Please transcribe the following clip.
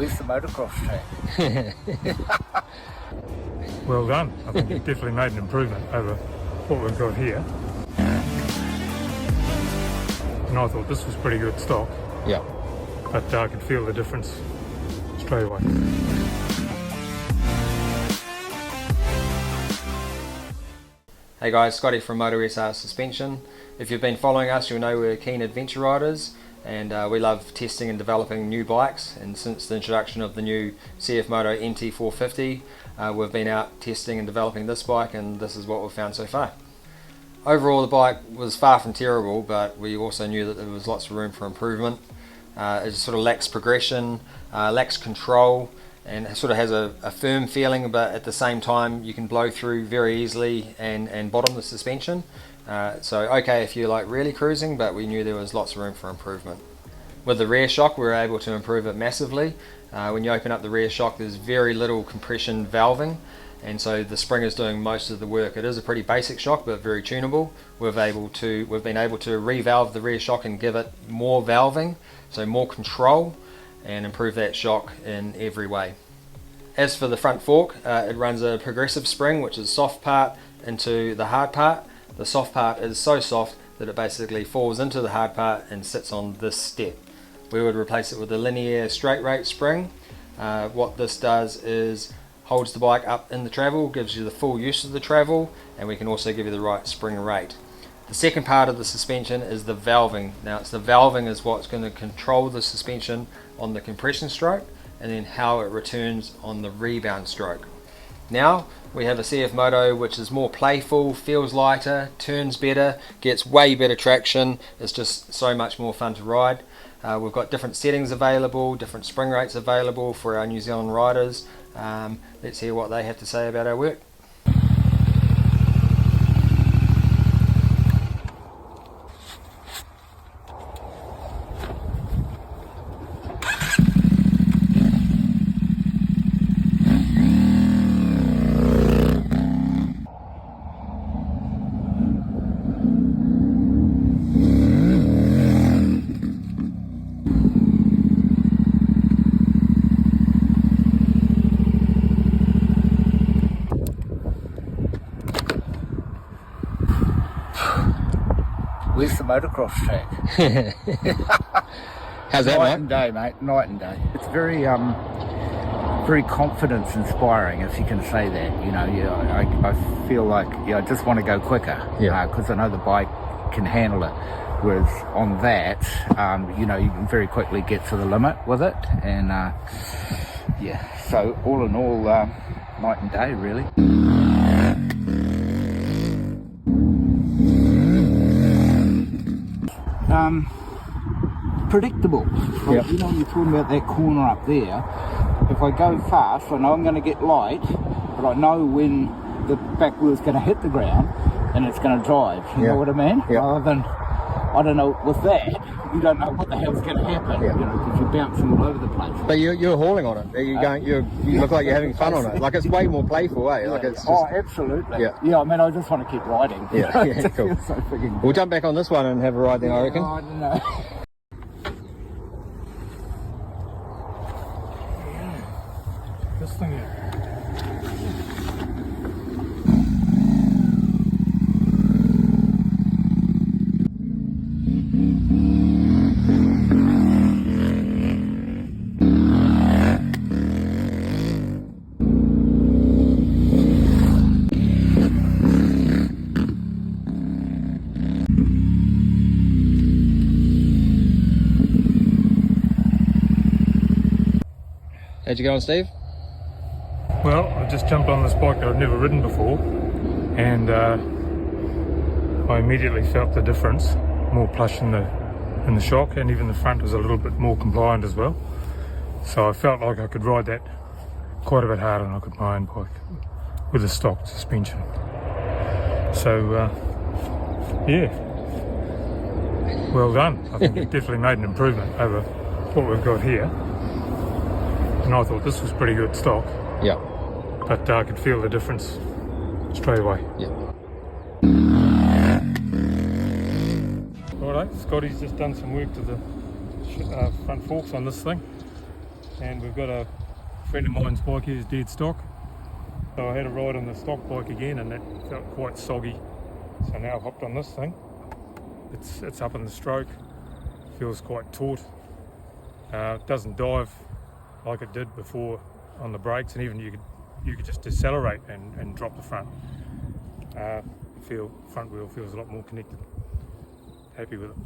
Where's the motocross track? Well done. I think you've definitely made an improvement over what we've got here. And I thought this was pretty good stock. Yeah. But I could feel the difference straight away. Hey guys, Scotty from Moto SR Suspension. If you've been following us, you'll know we're keen adventure riders, and we love testing and developing new bikes. And since the introduction of the new CF MOTO MT 450, we've been out testing and developing this bike, and this is what we've found so far. Overall, the bike was far from terrible, but we also knew that there was lots of room for improvement. It sort of lacks progression, lacks control, and it sort of has a firm feeling, but at the same time you can blow through very easily and bottom the suspension. So okay if you're like really cruising, but we knew there was lots of room for improvement. With the rear shock, we were able to improve it massively. When you open up the rear shock, there's very little compression valving, and so the spring is doing most of the work. It is a pretty basic shock, but very tunable. We've been able to revalve the rear shock and give it more valving, so more control, and improve that shock in every way. As for the front fork, it runs a progressive spring, which is soft part into the hard part. The soft part is so soft that it basically falls into the hard part and sits on this step. We would replace it with a linear straight rate spring. What this does is holds the bike up in the travel, gives you the full use of the travel, and we can also give you the right spring rate. The second part of the suspension is the valving. Now it's the valving is what's going to control the suspension on the compression stroke, and then how it returns on the rebound stroke. Now we have a CF Moto which is more playful, feels lighter, turns better, gets way better traction. It's just so much more fun to ride. We've got different settings available, different spring rates available for our New Zealand riders. Let's hear what they have to say about our work. Where's the motocross track? How's that, Night and day, mate. Night and day. It's very, very confidence inspiring, if you can say that. You know, I feel like I just want to go quicker. Yeah. Because I know the bike can handle it. Whereas on that, you know, you can very quickly get to the limit with it, and yeah. So all in all, night and day, really. Predictable. Like, yep. You know, you're talking about that corner up there. If I go fast, I know I'm going to get light, but I know when the back wheel's going to hit the ground and it's going to drive. You know what I mean? Yep. Rather than, I don't know, with that, you don't know what the hell's going to happen. Yep. You know, because you're bouncing all over the place. But you're hauling on it. You look like you're having fun on it. Like it's way more playful, eh? Yeah. Like it's just, oh, absolutely. Yeah. I mean, I just want to keep riding. Yeah, yeah, It cool. feels so freaking good. We'll jump back on this one and have a ride then, I reckon. I don't know. This thing here. How'd you get on, Steve? Well, I just jumped on this bike that I've never ridden before, and I immediately felt the difference. More plush in the shock, and even the front was a little bit more compliant as well. So I felt like I could ride that quite a bit harder than I could my own bike with a stock suspension. So yeah, well done. I think you've definitely made an improvement over what we've got here. And I thought this was pretty good stock. Yeah. But I could feel the difference straight away. Yeah. Alright, Scotty's just done some work to the front forks on this thing. and we've got a friend of mine's bike here is dead stock. So I had a ride on the stock bike again, and that felt quite soggy. So now I've hopped on this thing. It's up in the stroke, feels quite taut. It doesn't dive like it did before on the brakes, and even you could just decelerate and drop the front. Front wheel feels a lot more connected. Happy with it.